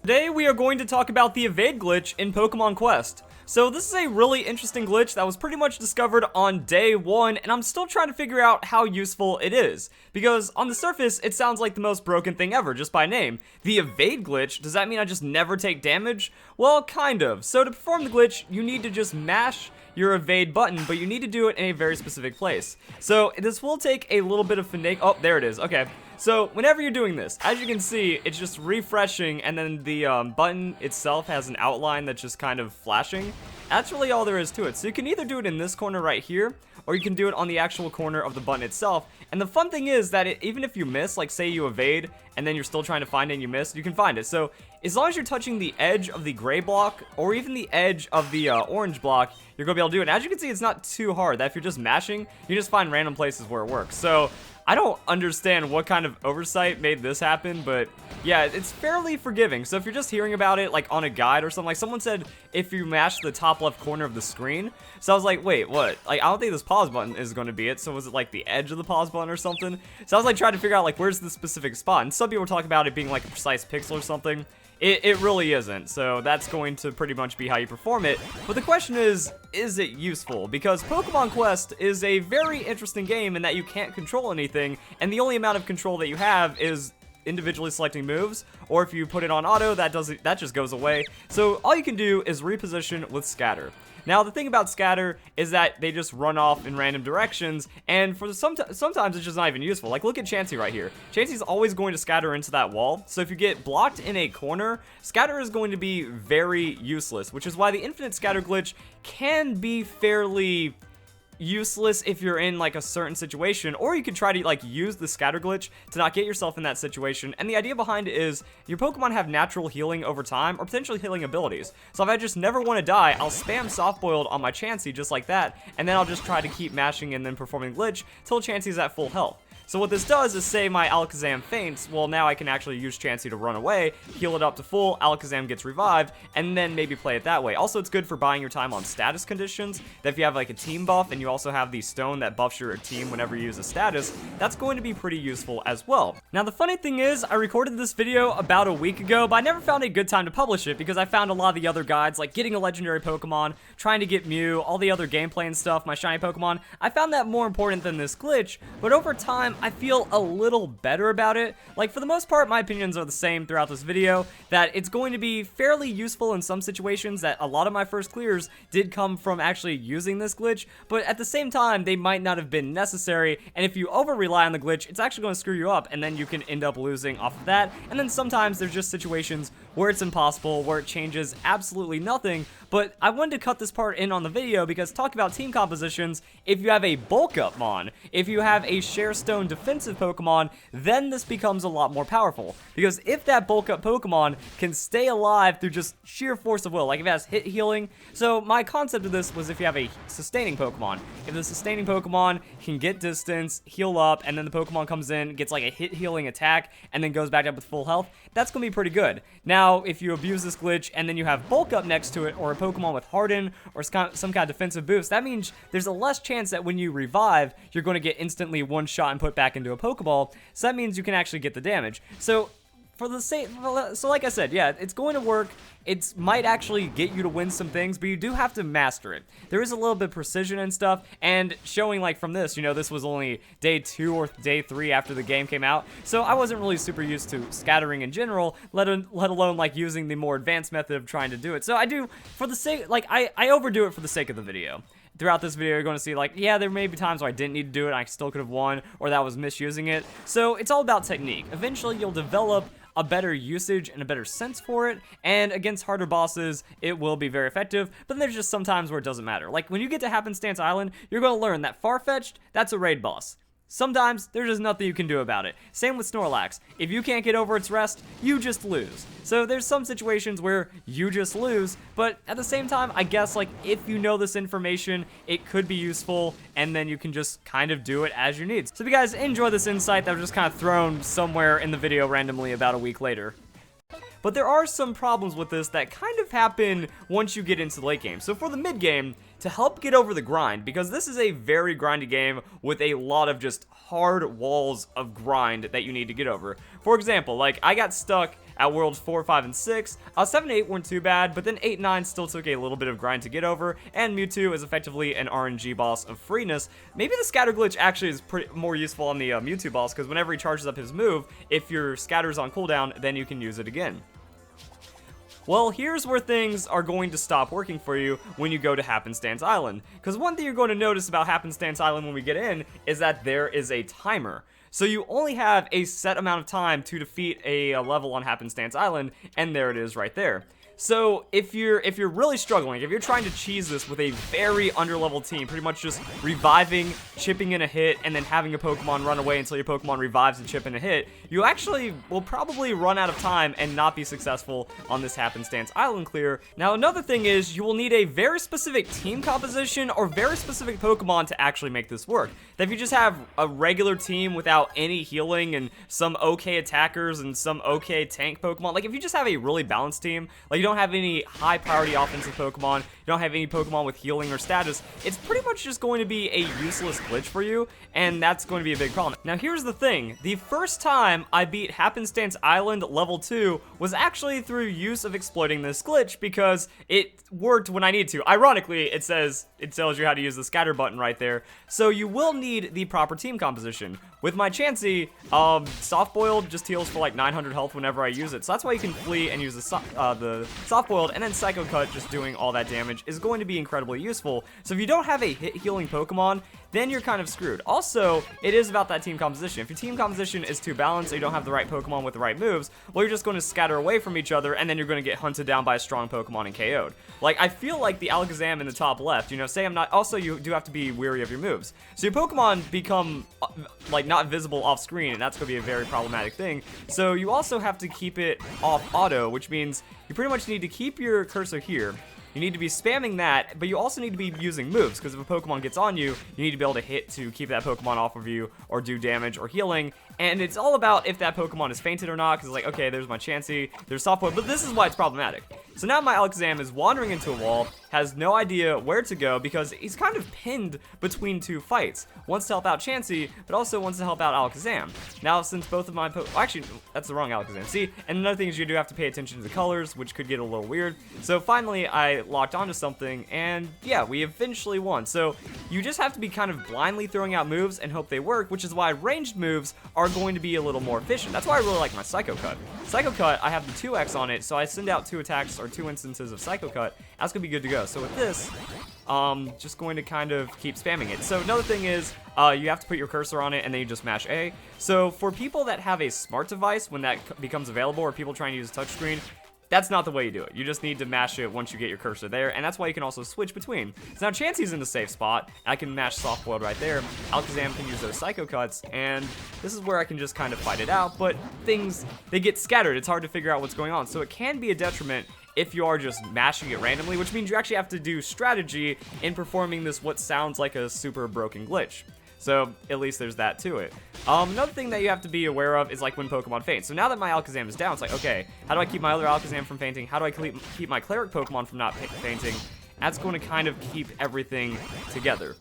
Today we are going to talk about the evade glitch in Pokemon Quest. So this is a really interesting glitch that was pretty much discovered on day 1, and I'm still trying to figure out how useful it is. Because on the surface, it sounds like the most broken thing ever, just by name. The evade glitch, does that mean I just never take damage? Well, kind of. So to perform the glitch, you need to just mash your evade button, but you need to do it in a very specific place. So this will take a little bit of finagle. Oh, there it is. Okay. So whenever you're doing this, as you can see, it's just refreshing, and then the button itself has an outline that's just kind of flashing. That's really all there is to it. So you can either do it in this corner right here, or you can do it on the actual corner of the button itself. And the fun thing is that even if you miss, like say you evade, and then you're still trying to find it and you miss, you can find it. So as long as you're touching the edge of the gray block, or even the edge of the orange block, you're going to be able to do it. And as you can see, it's not too hard. That if you're just mashing, you just find random places where it works. So I don't understand what kind of oversight made this happen, but yeah, it's fairly forgiving. So if you're just hearing about it like on a guide or something, like someone said if you mash the top left corner of the screen. So I was like, wait, what? Like, I don't think this pause button is going to be it. So was it like the edge of the pause button or something? So I was like trying to figure out like where's the specific spot. And some people talk about it being like a precise pixel or something. It really isn't, so that's going to pretty much be how you perform it. But the question is it useful? Because Pokemon Quest is a very interesting game in that you can't control anything, and the only amount of control that you have is individually selecting moves, or if you put it on auto, that just goes away. So all you can do is reposition with Scatter. Now, the thing about Scatter is that they just run off in random directions, and for sometimes it's just not even useful. Like, look at Chansey right here. Chansey's always going to scatter into that wall, so if you get blocked in a corner, Scatter is going to be very useless, which is why the infinite Scatter glitch can be fairly useless if you're in like a certain situation, or you could try to like use the scatter glitch to not get yourself in that situation. And the idea behind it is your Pokemon have natural healing over time, or potentially healing abilities. So if I just never want to die, I'll spam soft boiled on my Chansey just like that, and then I'll just try to keep mashing and then performing glitch till Chansey's at full health. So what this does is say my Alakazam faints, well now I can actually use Chansey to run away, heal it up to full, Alakazam gets revived, and then maybe play it that way. Also, it's good for buying your time on status conditions, that if you have like a team buff and you also have the stone that buffs your team whenever you use a status, that's going to be pretty useful as well. Now the funny thing is, I recorded this video about a week ago, but I never found a good time to publish it because I found a lot of the other guides, like getting a legendary Pokemon, trying to get Mew, all the other gameplay and stuff, my shiny Pokemon. I found that more important than this glitch, but over time, I feel a little better about it. Like, for the most part, my opinions are the same throughout this video, that it's going to be fairly useful in some situations, that a lot of my first clears did come from actually using this glitch, but at the same time, they might not have been necessary, and if you over-rely on the glitch, it's actually going to screw you up, and then you can end up losing off of that. And then sometimes there's just situations where it's impossible, where it changes absolutely nothing. But I wanted to cut this part in on the video because talk about team compositions, if you have a bulk up mon, if you have a share stone defensive Pokemon, then this becomes a lot more powerful. Because if that bulk up Pokemon can stay alive through just sheer force of will, like if it has hit healing, so my concept of this was if you have a sustaining Pokemon. If the sustaining Pokemon can get distance, heal up, and then the Pokemon comes in, gets like a hit healing attack, and then goes back up with full health, that's going to be pretty good. Now, if you abuse this glitch and then you have bulk up next to it, or a Pokemon with Harden, or some kind of defensive boost, that means there's a less chance that when you revive, you're going to get instantly one shot and put back into a Pokeball, so that means you can actually get the damage. So like I said, yeah, it's going to work. It might actually get you to win some things, but you do have to master it. There is a little bit of precision and stuff, and showing like from this, you know, this was only day 2 or day 3 after the game came out, so I wasn't really super used to scattering in general, let alone like using the more advanced method of trying to do it. So I do, for the sake, like I overdo it for the sake of the video. Throughout this video, you're going to see, like, yeah, there may be times where I didn't need to do it, and I still could have won, or that was misusing it. So it's all about technique. Eventually, you'll develop a better usage and a better sense for it, and against harder bosses, it will be very effective, but then there's just some times where it doesn't matter. Like, when you get to Happenstance Island, you're going to learn that Farfetch'd, that's a raid boss. Sometimes, there's just nothing you can do about it. Same with Snorlax. If you can't get over its rest, you just lose. So there's some situations where you just lose, but at the same time, I guess, like, if you know this information, it could be useful, and then you can just kind of do it as you need. So if you guys enjoy this insight that was just kind of thrown somewhere in the video randomly about a week later. But there are some problems with this that kind of happen once you get into the late game. So for the mid game, to help get over the grind, because this is a very grindy game with a lot of just hard walls of grind that you need to get over. For example, like I got stuck at Worlds 4, 5, and 6. 7 and 8 weren't too bad, but then 8 and 9 still took a little bit of grind to get over, and Mewtwo is effectively an RNG boss of freeness. Maybe the scatter glitch actually is more useful on the Mewtwo boss, because whenever he charges up his move, if your scatter's on cooldown, then you can use it again. Well, here's where things are going to stop working for you when you go to Happenstance Island. Because one thing you're going to notice about Happenstance Island when we get in is that there is a timer. So you only have a set amount of time to defeat a level on Happenstance Island, and there it is right there. So if you're really struggling, if you're trying to cheese this with a very underleveled team, pretty much just reviving, chipping in a hit, and then having a Pokemon run away until your Pokemon revives and chip in a hit, you actually will probably run out of time and not be successful on this Happenstance Island clear. Now another thing is you will need a very specific team composition or very specific Pokemon to actually make this work. That if you just have a regular team without any healing and some okay attackers and some okay tank Pokemon, like if you just have a really balanced team, like you don't have any high priority offensive Pokemon, you don't have any Pokemon with healing or status, it's pretty much just going to be a useless glitch for you, and that's going to be a big problem. Now here's the thing, the first time I beat Happenstance Island level 2 was actually through use of exploiting this glitch because it worked when I needed to. Ironically, it tells you how to use the scatter button right there, so you will need the proper team composition. With my Chansey, Soft Boiled just heals for like 900 health whenever I use it, so that's why you can flee and use the Soft Boiled, and then Psycho Cut just doing all that damage is going to be incredibly useful. So if you don't have a hit healing Pokemon, then you're kind of screwed. Also, it is about that team composition. If your team composition is too balanced, or you don't have the right Pokemon with the right moves, well, you're just going to scatter away from each other, and then you're going to get hunted down by a strong Pokemon and KO'd. Like, I feel like the Alakazam in the top left, you know, say I'm not, also you do have to be wary of your moves. So your Pokemon become, like, not visible off screen, and that's going to be a very problematic thing. So you also have to keep it off auto, which means you pretty much need to keep your cursor here. You need to be spamming that, but you also need to be using moves, because if a Pokemon gets on you, you need to be able to hit to keep that Pokemon off of you, or do damage, or healing, and it's all about if that Pokemon is fainted or not, because it's like, okay, there's my Chansey, there's Soft Boiled, but this is why it's problematic. So now my Alakazam is wandering into a wall, has no idea where to go, because he's kind of pinned between two fights. Wants to help out Chansey, but also wants to help out Alakazam. Now, since both of my actually, that's the wrong Alakazam. See, and another thing is you do have to pay attention to the colors, which could get a little weird. So finally, I locked onto something, and yeah, we eventually won. So you just have to be kind of blindly throwing out moves and hope they work, which is why ranged moves are going to be a little more efficient. That's why I really like my Psycho Cut. Psycho Cut, I have the 2x on it, so I send out 2 attacks or 2 instances of Psycho Cut. That's gonna be good to go. So with this, just going to kind of keep spamming it. So another thing is, you have to put your cursor on it and then you just mash A. So for people that have a smart device, when that becomes available, or people trying to use a touchscreen, that's not the way you do it. You just need to mash it once you get your cursor there, and that's why you can also switch between. So now Chansey's in the safe spot, I can mash Soft Boiled right there, Alakazam can use those Psycho Cuts, and this is where I can just kind of fight it out, but things, they get scattered, it's hard to figure out what's going on, so it can be a detriment if you are just mashing it randomly, which means you actually have to do strategy in performing this what sounds like a super broken glitch. So at least there's that to it. Another thing that you have to be aware of is like when Pokemon faint. So now that my Alakazam is down, it's like, okay, how do I keep my other Alakazam from fainting? How do I keep my Cleric Pokemon from not fainting? That's going to kind of keep everything together.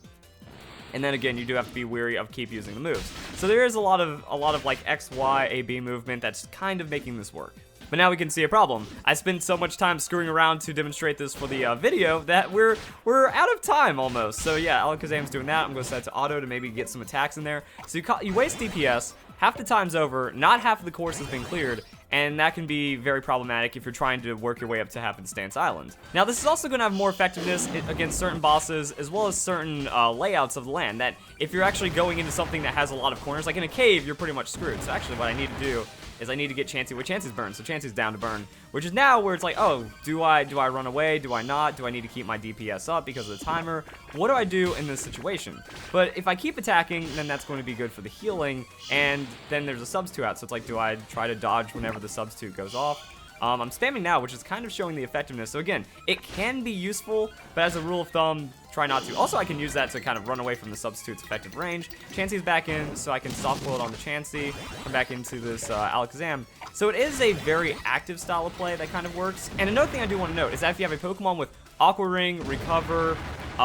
And then again, you do have to be wary of keep using the moves. So there is a lot of like X, Y, A, B movement that's kind of making this work. But now we can see a problem. I spent so much time screwing around to demonstrate this for the video that we're out of time almost. So yeah, Alakazam's doing that. I'm going to set it to auto to maybe get some attacks in there. So you waste DPS, half the time's over, not half of the course has been cleared, and that can be very problematic if you're trying to work your way up to Happenstance Island. Now this is also going to have more effectiveness against certain bosses as well as certain layouts of the land, that if you're actually going into something that has a lot of corners, like in a cave, you're pretty much screwed. So actually what I need to do is I need to get Chansey. Well, Chansey's burned, so Chansey's down to burn, which is now where it's like, oh, do I run away? Do I not? Do I need to keep my DPS up because of the timer? What do I do in this situation? But if I keep attacking, then that's going to be good for the healing, and then there's a substitute out, so it's like, do I try to dodge whenever the substitute goes off? I'm spamming now, which is kind of showing the effectiveness. So again, it can be useful, but as a rule of thumb, try not to. Also, I can use that to kind of run away from the substitute's effective range. Chansey's back in, so I can Soft Boiled on the Chansey, come back into this Alakazam. So it is a very active style of play that kind of works. And another thing I do want to note is that if you have a Pokemon with Aqua Ring, Recover,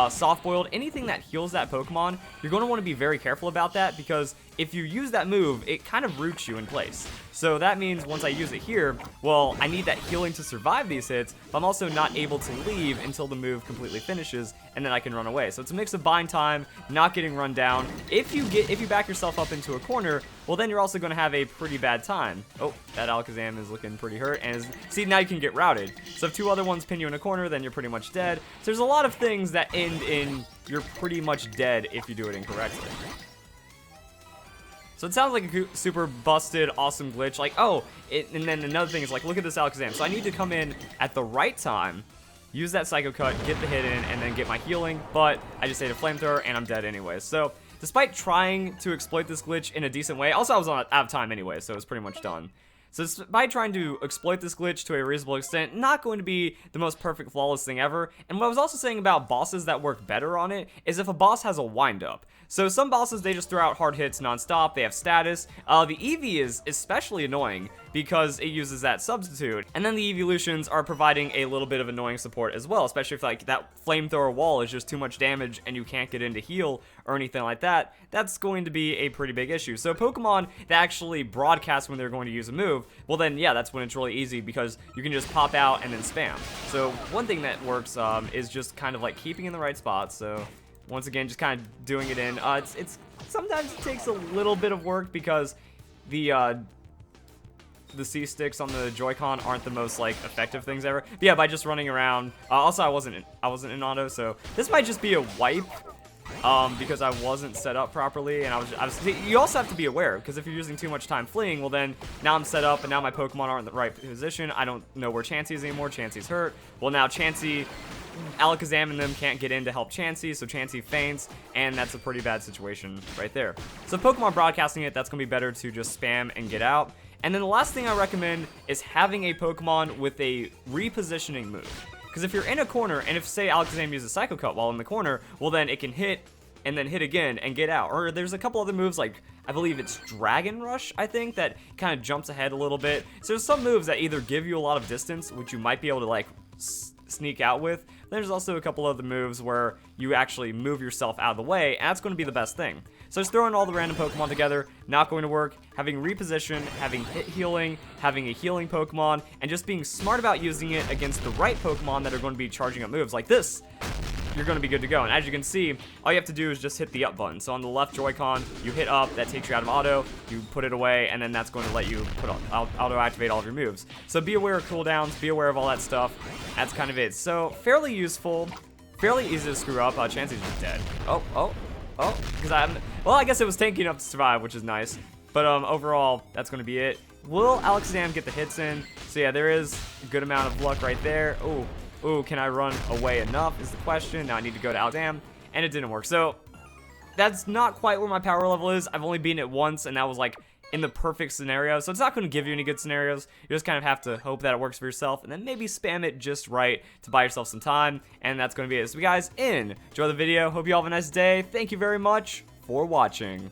Soft Boiled, anything that heals that Pokemon, you're going to want to be very careful about that, because if you use that move, it kind of roots you in place. So that means once I use it here, well, I need that healing to survive these hits, but I'm also not able to leave until the move completely finishes, and then I can run away. So it's a mix of buying time, not getting run down. If you back yourself up into a corner, well, then you're also going to have a pretty bad time. Oh, that Alakazam is looking pretty hurt, and see, now you can get routed. So if two other ones pin you in a corner, then you're pretty much dead. So there's a lot of things that end in you're pretty much dead if you do it incorrectly. So it sounds like a super busted, awesome glitch. Like, oh, and then another thing is like, look at this Alakazam. So I need to come in at the right time, use that Psycho Cut, get the hit in, and then get my healing. But I just ate a Flamethrower, and I'm dead anyway. So despite trying to exploit this glitch in a decent way, also I was out of time anyway, so it was pretty much done. So by trying to exploit this glitch to a reasonable extent, not going to be the most perfect, flawless thing ever. And what I was also saying about bosses that work better on it is if a boss has a wind-up. So some bosses, they just throw out hard hits non-stop, they have status. The Eevee is especially annoying because it uses that substitute. And then the evolutions are providing a little bit of annoying support as well, especially if like that Flamethrower wall is just too much damage and you can't get in to heal or anything like that. That's going to be a pretty big issue. So Pokemon that actually broadcast when they're going to use a move, well then, yeah, that's when it's really easy because you can just pop out and then spam. So one thing that works is just kind of like keeping in the right spot. So once again, just kind of doing it in. It's sometimes it takes a little bit of work because the C-sticks on the Joy-Con aren't the most like effective things ever. But yeah, by just running around. Also, I wasn't in auto, so this might just be a wipe. Because I wasn't set up properly, and I was you also have to be aware, because if you're using too much time fleeing, well then, now I'm set up, and now my Pokemon aren't in the right position. I don't know where Chansey is anymore. Chansey's hurt. Well, now Chansey, Alakazam and them can't get in to help Chansey, so Chansey faints, and that's a pretty bad situation right there. So Pokemon broadcasting it, that's going to be better to just spam and get out. And then the last thing I recommend is having a Pokemon with a repositioning move. Because if you're in a corner, and if, say, Alakazam uses Psycho Cut while in the corner, well then it can hit, and then hit again, and get out. Or there's a couple other moves, like, I believe it's Dragon Rush, I think, that kind of jumps ahead a little bit. So there's some moves that either give you a lot of distance, which you might be able to, like, sneak out with. There's also a couple other moves where you actually move yourself out of the way, and that's going to be the best thing. So just throwing all the random Pokemon together, not going to work. Having reposition, having hit healing, having a healing Pokemon, and just being smart about using it against the right Pokemon that are going to be charging up moves like this, you're going to be good to go. And as you can see, all you have to do is just hit the up button. So on the left Joy-Con, you hit up, that takes you out of auto, you put it away, and then that's going to let you auto-activate all of your moves. So be aware of cooldowns, be aware of all that stuff. That's kind of it. So fairly useful, fairly easy to screw up. Chansey's just dead. Because well, I guess it was tanky enough to survive, which is nice. But overall, that's going to be it. Will Alakazam get the hits in? So yeah, there is a good amount of luck right there. Ooh, can I run away enough is the question. Now I need to go to Alakazam, and it didn't work. So that's not quite where my power level is. I've only beaten it once, and that was like in the perfect scenario. So it's not going to give you any good scenarios. You just kind of have to hope that it works for yourself, and then maybe spam it just right to buy yourself some time. And that's going to be it. So guys, enjoy the video. Hope you all have a nice day. Thank you very much for watching.